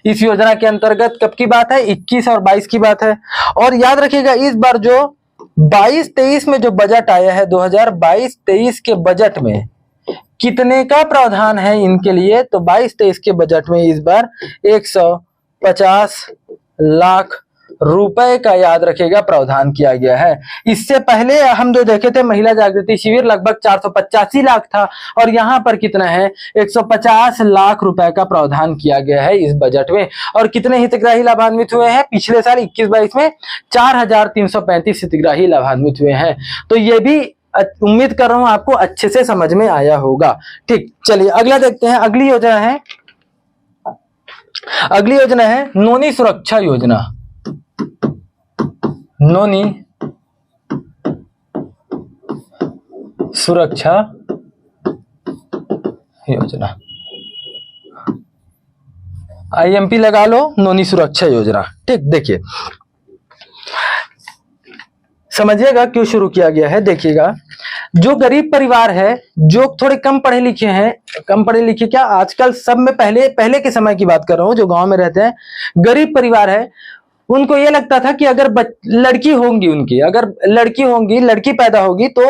इस योजना के अंतर्गत। कब की बात है? 21 और 22 की बात है। और याद रखिएगा इस बार जो 22-23 में जो बजट आया है, 2022-23 के बजट में कितने का प्रावधान है इनके लिए, तो 22-23 के बजट में इस बार 150 लाख रुपए का याद रखेगा प्रावधान किया गया है। इससे पहले हम जो देखे थे महिला जागृति शिविर लगभग 485 लाख था, और यहाँ पर कितना है, 150 लाख रुपए का प्रावधान किया गया है इस बजट में। और कितने हितग्राही लाभान्वित हुए हैं पिछले साल 21-22 में? 4335 हितग्राही लाभान्वित हुए हैं। तो ये भी उम्मीद कर रहा हूं आपको अच्छे से समझ में आया होगा। ठीक, चलिए अगला देखते हैं। अगली योजना है नोनी सुरक्षा योजना। नोनी सुरक्षा योजना, IMP लगा लो, नोनी सुरक्षा योजना। ठीक, देखिए समझिएगा क्यों शुरू किया गया है। देखिएगा, जो गरीब परिवार है, जो थोड़े कम पढ़े लिखे हैं, कम पढ़े लिखे क्या, आजकल सब में पहले के समय की बात कर रहा हूं, जो गांव में रहते हैं, गरीब परिवार है, उनको ये लगता था कि अगर लड़की होंगी, लड़की पैदा होगी तो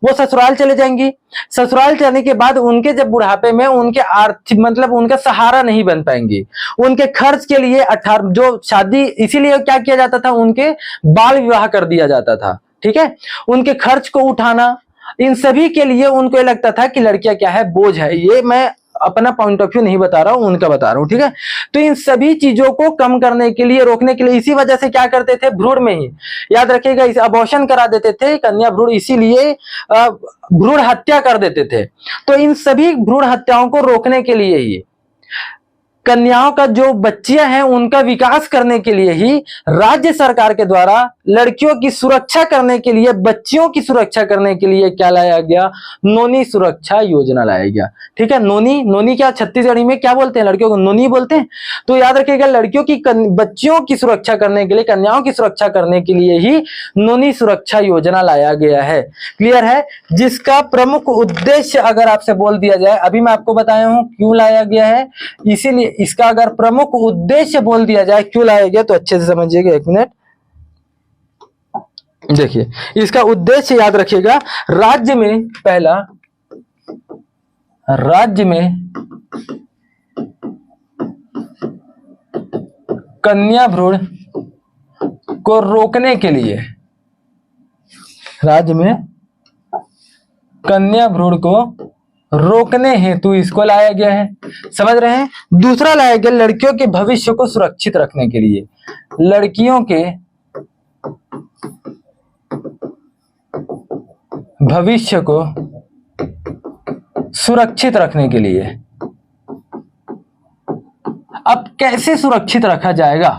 वो ससुराल चले जाएंगी। ससुराल चलने के बाद उनके जब बुढ़ापे में उनके आर्थिक मतलब उनका सहारा नहीं बन पाएंगी। उनके खर्च के लिए जो शादी, इसीलिए क्या किया जाता था, उनके बाल विवाह कर दिया जाता था। ठीक है, उनके खर्च को उठाना, इन सभी के लिए उनको ये लगता था कि लड़कियां क्या है, बोझ है। ये मैं अपना पॉइंट ऑफ व्यू नहीं बता रहा हूं, उनका बता रहा हूं। ठीक है, तो इन सभी चीजों को कम करने के लिए, रोकने के लिए, इसी वजह से क्या करते थे, भ्रूण में ही, याद रखिएगा, इसे अबॉर्शन करा देते थे, कन्या भ्रूण, इसीलिए भ्रूण हत्या कर देते थे। तो इन सभी भ्रूण हत्याओं को रोकने के लिए ही, कन्याओं का जो बच्चियां हैं उनका विकास करने के लिए ही राज्य सरकार के द्वारा लड़कियों की सुरक्षा करने के लिए, बच्चियों की सुरक्षा करने के लिए क्या लाया गया, नोनी सुरक्षा योजना लाया गया। ठीक है, नोनी क्या छत्तीसगढ़ी में क्या बोलते हैं, लड़कियों को नोनी बोलते हैं। तो याद रखिएगा, लड़कियों की बच्चियों की सुरक्षा करने के लिए, कन्याओं की सुरक्षा करने के लिए ही नोनी सुरक्षा योजना लाया गया है। क्लियर है, जिसका प्रमुख उद्देश्य अगर आपसे बोल दिया जाए, अभी मैं आपको बताया हूं क्यों लाया गया है, इसीलिए इसका अगर प्रमुख उद्देश्य बोल दिया जाए क्यों लाया गया, तो अच्छे से समझिएगा। एक मिनट देखिए, इसका उद्देश्य याद रखिएगा, राज्य में कन्या भ्रूण को रोकने के लिए, राज्य में कन्या भ्रूण को रोकने हेतु इसको लाया गया है। समझ रहे हैं। दूसरा लाया गया लड़कियों के भविष्य को सुरक्षित रखने के लिए, लड़कियों के भविष्य को सुरक्षित रखने के लिए। अब कैसे सुरक्षित रखा जाएगा,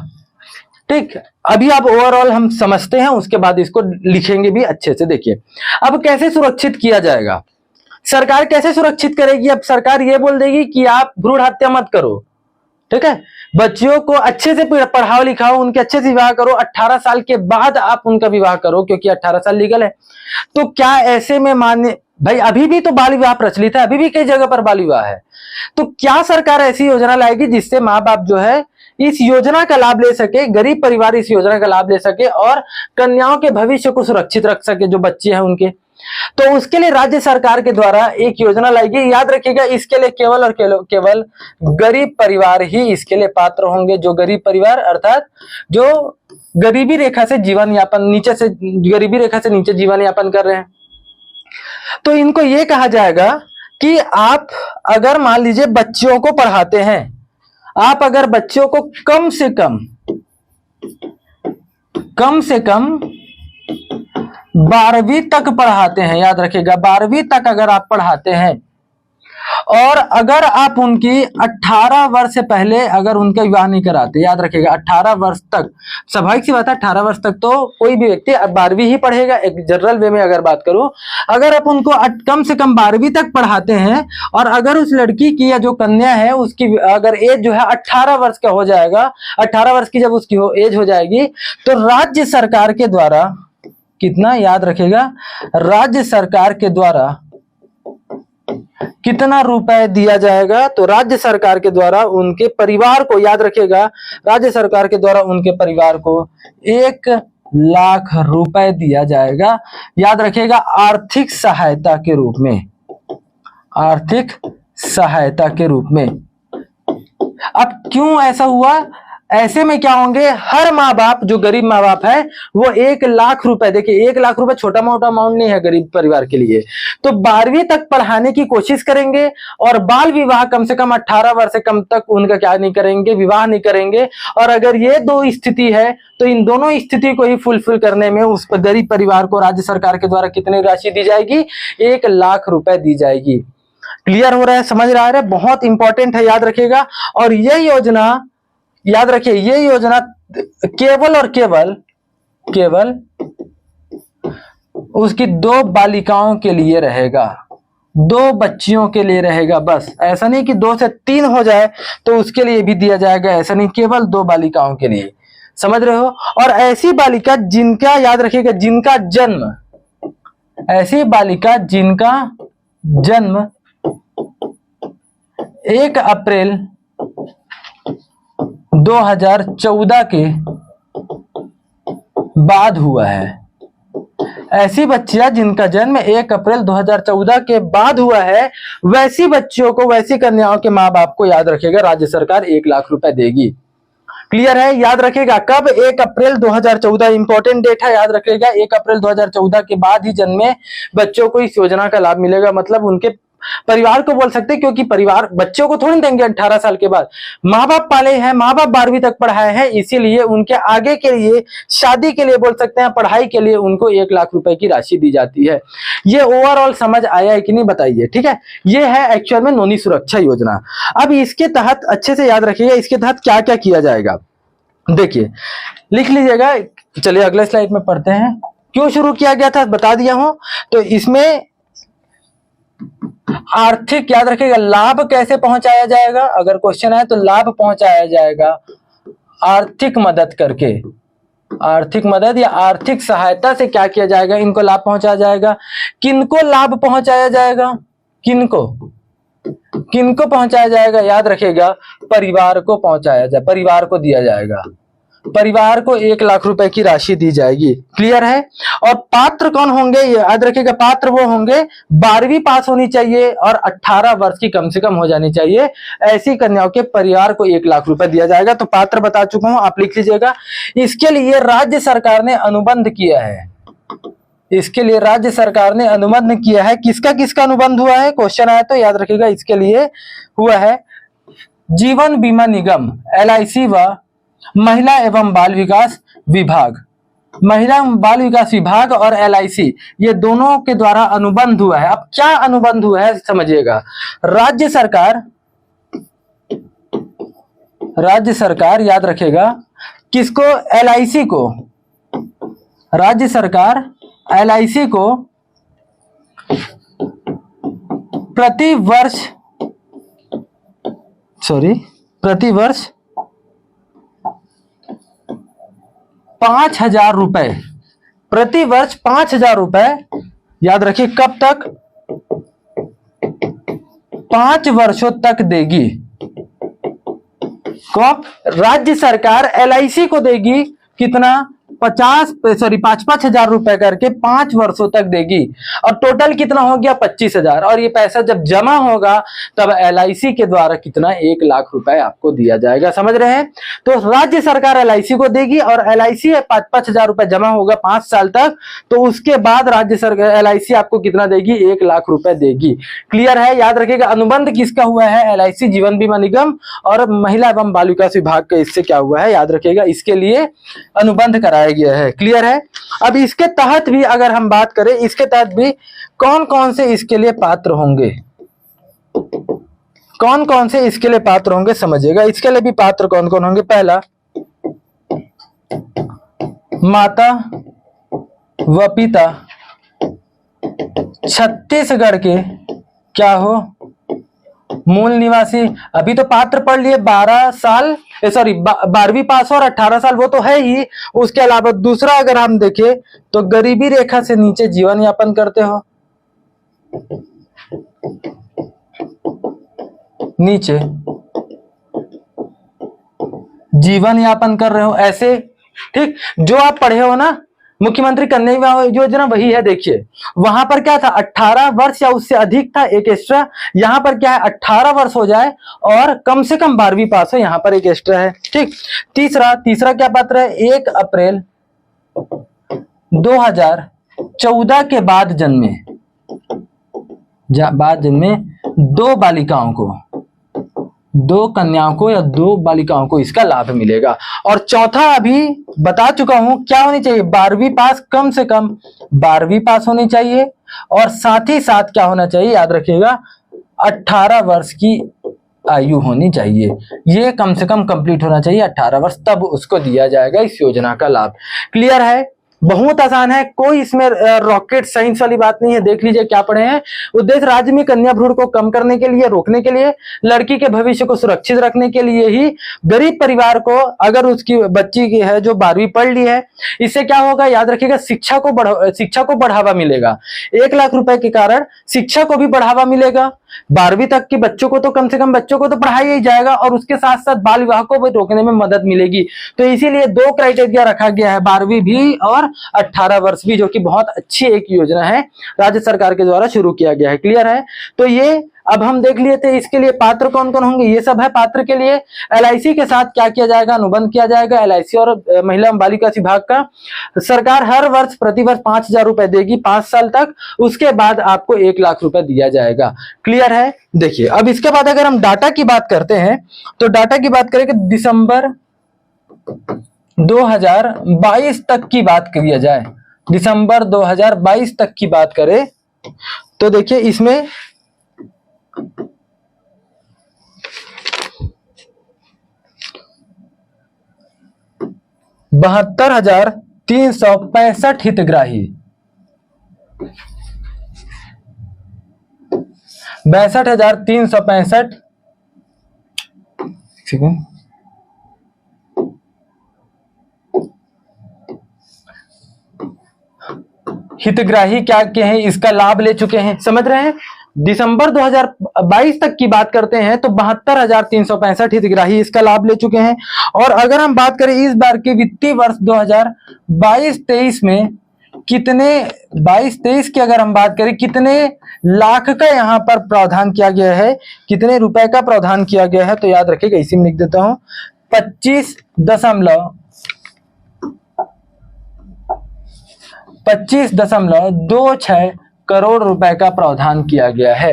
ठीक, अभी आप ओवरऑल हम समझते हैं, उसके बाद इसको लिखेंगे भी अच्छे से। देखिए अब कैसे सुरक्षित किया जाएगा, सरकार कैसे सुरक्षित करेगी। अब सरकार ये बोल देगी कि आप भ्रूण हत्या मत करो, ठीक है, बच्चियों को अच्छे से पढ़ाओ लिखाओ, उनके अच्छे से विवाह करो, 18 साल के बाद आप उनका विवाह करो, क्योंकि 18 साल लीगल है। तो क्या ऐसे में मान्य, भाई अभी भी तो बाल विवाह प्रचलित है, अभी भी कई जगह पर बाल विवाह है, तो क्या सरकार ऐसी योजना लाएगी जिससे माँ बाप जो है इस योजना का लाभ ले सके, गरीब परिवार इस योजना का लाभ ले सके और कन्याओं के भविष्य को सुरक्षित रख सके, जो बच्चे हैं उनके। तो उसके लिए राज्य सरकार के द्वारा एक योजना लाएगी। याद रखिएगा, इसके लिए केवल और केवल गरीब परिवार ही इसके लिए पात्र होंगे। जो गरीब परिवार अर्थात जो गरीबी रेखा से जीवन यापन, नीचे से गरीबी रेखा से नीचे जीवन यापन कर रहे हैं, तो इनको ये कहा जाएगा कि आप अगर मान लीजिए बच्चियों को पढ़ाते हैं, आप अगर बच्चों को कम से कम 12वीं तक पढ़ाते हैं, याद रखिएगा 12वीं तक अगर आप पढ़ाते हैं, और अगर आप उनकी 18 वर्ष से पहले अगर उनका विवाह नहीं कराते, याद रखिएगा 18 वर्ष तक, स्वाभाविक सी बात है 18 वर्ष तक तो कोई भी व्यक्ति 12वीं ही पढ़ेगा, एक जनरल वे में अगर बात करूं, अगर आप उनको कम से कम 12वीं तक पढ़ाते हैं और अगर उस लड़की की या जो कन्या है उसकी अगर एज जो है 18 वर्ष का हो जाएगा, 18 वर्ष की जब उसकी एज हो जाएगी, तो राज्य सरकार के द्वारा कितना, याद रखेगा, राज्य सरकार के द्वारा कितना रुपए दिया जाएगा, तो राज्य सरकार के द्वारा उनके परिवार को, याद रखेगा, राज्य सरकार के द्वारा उनके परिवार को 1 लाख रुपए दिया जाएगा। याद रखेगा, आर्थिक सहायता के रूप में, आर्थिक सहायता के रूप में। अब क्यों ऐसा हुआ, ऐसे में क्या होंगे, हर माँ बाप, जो गरीब माँ बाप है वो 1 लाख रुपए, देखिए 1 लाख रुपए छोटा मोटा अमाउंट नहीं है गरीब परिवार के लिए, तो 12वीं तक पढ़ाने की कोशिश करेंगे और बाल विवाह कम से कम 18 वर्ष से कम तक उनका क्या नहीं करेंगे, विवाह नहीं करेंगे। और अगर ये 2 स्थिति है तो इन दोनों स्थिति को ही फुलफिल करने में उस गरीब परिवार को राज्य सरकार के द्वारा कितनी राशि दी जाएगी, 1 लाख रुपए दी जाएगी। क्लियर हो रहा है, समझ रहा है, बहुत इंपॉर्टेंट है, याद रखिएगा। और ये योजना, याद रखिए, ये योजना केवल और केवल उसकी 2 बालिकाओं के लिए रहेगा, 2 बच्चियों के लिए रहेगा बस। ऐसा नहीं कि 2 से 3 हो जाए तो उसके लिए भी दिया जाएगा, ऐसा नहीं, केवल 2 बालिकाओं के लिए, समझ रहे हो। और ऐसी बालिका जिनका, याद रखिएगा, जिनका जन्म, ऐसी बालिका जिनका जन्म 1 अप्रैल 2014 के बाद हुआ है, ऐसी बच्चियां जिनका जन्म 1 अप्रैल 2014 के बाद हुआ है, वैसी बच्चियों को, वैसी कन्याओं के माँ बाप को, याद रखेगा, राज्य सरकार 1 लाख रुपए देगी। क्लियर है, याद रखेगा, कब, 1 अप्रैल 2014, इंपॉर्टेंट डेट है, याद रखेगा, 1 अप्रैल 2014 के बाद ही जन्मे बच्चों को इस योजना का लाभ मिलेगा। मतलब उनके परिवार को बोल सकते हैं, क्योंकि परिवार बच्चों को थोड़ी देंगे 18 साल के बाद, माँ बाप पाले हैं, माँ बाप 12वीं तक पढ़ाए हैं, इसीलिए उनके आगे के लिए, शादी के लिए बोल सकते हैं, पढ़ाई के लिए उनको 1 लाख रुपए की राशि दी जाती है। ये ओवरऑल समझ आया है कि नहीं, बताइए, ठीक है। ये है एक्चुअल में नोनी सुरक्षा योजना। अब इसके तहत अच्छे से याद रखिएगा, इसके तहत क्या क्या किया जाएगा, देखिए लिख लीजिएगा। चलिए अगले स्लाइड में पढ़ते हैं। क्यों शुरू किया गया था बता दिया हूं। तो इसमें आर्थिक, याद रखिएगा, लाभ कैसे पहुंचाया जाएगा, अगर क्वेश्चन है तो लाभ पहुंचाया जाएगा आर्थिक मदद करके, आर्थिक मदद या आर्थिक सहायता से क्या किया जाएगा, इनको लाभ पहुंचाया जाएगा। किनको लाभ पहुंचाया जाएगा, किनको किनको पहुंचाया जाएगा, याद रखिएगा, परिवार को पहुंचाया जाए, परिवार को दिया जाएगा, परिवार को 1 लाख रुपए की राशि दी जाएगी। क्लियर है। और पात्र कौन होंगे, याद रखिएगा, पात्र वो होंगे 12वीं पास होनी चाहिए और 18 वर्ष की कम से कम हो जानी चाहिए, ऐसी कन्याओं के परिवार को 1 लाख रुपए दिया जाएगा। तो पात्र बता चुका हूं, आप लिख लीजिएगा। इसके लिए राज्य सरकार ने अनुबंध किया है, इसके लिए राज्य सरकार ने अनुबंध किया है। किसका किसका अनुबंध हुआ है, क्वेश्चन आया तो याद रखिएगा, इसके लिए हुआ है जीवन बीमा निगम LIC व महिला एवं बाल विकास विभाग, महिला बाल विकास विभाग और एलआईसी, ये दोनों के द्वारा अनुबंध हुआ है। अब क्या अनुबंध हुआ है समझिएगा। राज्य सरकार याद रखेगा किसको, एलआईसी को, राज्य सरकार एलआईसी को प्रति वर्ष 5,000 रुपए, प्रति वर्ष 5,000 रुपए, याद रखिए कब तक, 5 वर्षों तक देगी। कब राज्य सरकार एलआईसी को देगी, कितना, 5,000 रुपए करके 5 वर्षों तक देगी, और टोटल कितना हो गया, 25,000। और ये पैसा जब जमा होगा तब एलआईसी के द्वारा कितना, 1 लाख रुपए आपको दिया जाएगा। समझ रहे हैं। तो राज्य सरकार एलआईसी को देगी और एलआईसी 5,000 रुपए जमा होगा 5 साल तक, तो उसके बाद राज्य सरकार एलआईसी आपको कितना देगी, 1 लाख रुपए देगी। क्लियर है। याद रखिएगा अनुबंध किसका हुआ है, एलआईसी जीवन बीमा निगम और महिला एवं बाल विकास विभाग का इससे क्या हुआ है, याद रखिएगा इसके लिए अनुबंध कराया गया है। क्लियर है। अब इसके तहत भी अगर हम बात करें, इसके तहत भी कौन कौन से इसके लिए पात्र होंगे, कौन कौन से इसके लिए पात्र होंगे समझिएगा। इसके लिए भी पात्र कौन कौन होंगे, पहला माता व पिता छत्तीसगढ़ के क्या हो, मूल निवासी। अभी तो पात्र पढ़ लिए 12वीं पास और 18 साल, वो तो है ही। उसके अलावा दूसरा अगर हम देखें तो गरीबी रेखा से नीचे जीवन यापन करते हो, नीचे जीवन यापन कर रहे हो, ऐसे, ठीक। जो आप पढ़े हो ना मुख्यमंत्री कन्या योजना, वही है। देखिए वहां पर क्या था, 18 वर्ष या उससे अधिक था, एक एक्स्ट्रा। यहां पर क्या है, 18 वर्ष हो जाए और कम से कम 12वीं पास हो, यहां पर एक एक्स्ट्रा है, ठीक। तीसरा क्या पात्र है, 1 अप्रैल 2014 के बाद जन्मे 2 बालिकाओं को, 2 कन्याओं को या 2 बालिकाओं को इसका लाभ मिलेगा। और चौथा अभी बता चुका हूं, क्या होनी चाहिए, 12वीं पास, कम से कम 12वीं पास होनी चाहिए, और साथ ही साथ क्या होना चाहिए, याद रखिएगा 18 वर्ष की आयु होनी चाहिए। ये कम से कम कंप्लीट होना चाहिए 18 वर्ष, तब उसको दिया जाएगा इस योजना का लाभ। क्लियर है। बहुत आसान है, कोई इसमें रॉकेट साइंस वाली बात नहीं है। देख लीजिए क्या पढ़े हैं। उद्देश्य राज्य में कन्या भ्रूण को कम करने के लिए, रोकने के लिए, लड़की के भविष्य को सुरक्षित रखने के लिए ही गरीब परिवार को, अगर उसकी बच्ची की है जो 12वीं पढ़ ली है, इससे क्या होगा, याद रखिएगा शिक्षा को बढ़ावा मिलेगा। 1 लाख रुपए के कारण शिक्षा को भी बढ़ावा मिलेगा। 12वीं तक के बच्चों को तो कम से कम बच्चों को तो पढ़ाया ही जाएगा, और उसके साथ साथ बाल विवाह को भी रोकने में मदद मिलेगी। तो इसीलिए 2 क्राइटेरिया रखा गया है, 12वीं भी और 18 वर्ष भी, जो कि बहुत अच्छी एक योजना है, राज्य सरकार के द्वारा शुरू किया गया है। क्लियर है। तो ये अब हम देख लिए थे इसके लिए पात्र कौन कौन होंगे, ये सब है पात्र के लिए। एलआईसी के साथ क्या किया जाएगा, अनुबंध किया जाएगा एलआईसी और महिला एवं बाल विकास विभाग का। सरकार हर वर्ष प्रति वर्ष 5,000 रुपए देगी 5 साल तक, उसके बाद आपको 1 लाख रुपए दिया जाएगा। क्लियर है। देखिए अब इसके बाद अगर हम डाटा की बात करते हैं, तो डाटा की बात करें कि दिसंबर 2022 तक की बात किया जाए, दिसंबर 2022 तक की बात करें तो देखिए इसमें 72,365 हितग्राही, 62,365 हितग्राही क्या के हैं, इसका लाभ ले चुके हैं। समझ रहे हैं। दिसंबर 2022 तक की बात करते हैं तो 72,365 हितग्राही इसका लाभ ले चुके हैं। और अगर हम बात करें इस बार के वित्तीय वर्ष 2022-23 में कितने, 22-23 की अगर हम बात करें कितने लाख का यहाँ पर प्रावधान किया गया है, कितने रुपए का प्रावधान किया गया है, तो याद रखिएगा इसी में लिख देता हूं 25.26 करोड़ रुपए का प्रावधान किया गया है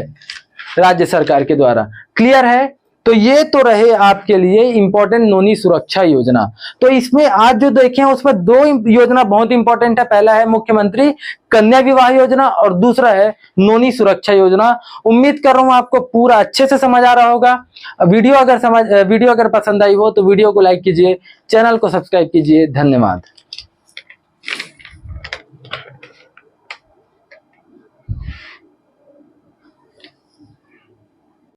राज्य सरकार के द्वारा। क्लियर है। तो ये तो रहे आपके लिए इंपॉर्टेंट नोनी सुरक्षा योजना। तो इसमें आज जो देखें उसमें दो योजना बहुत इंपॉर्टेंट है। पहला है मुख्यमंत्री कन्या विवाह योजना और दूसरा है नोनी सुरक्षा योजना। उम्मीद कर रहा हूं आपको पूरा अच्छे से समझ आ रहा होगा। वीडियो अगर पसंद आई हो तो वीडियो को लाइक कीजिए, चैनल को सब्सक्राइब कीजिए। धन्यवाद।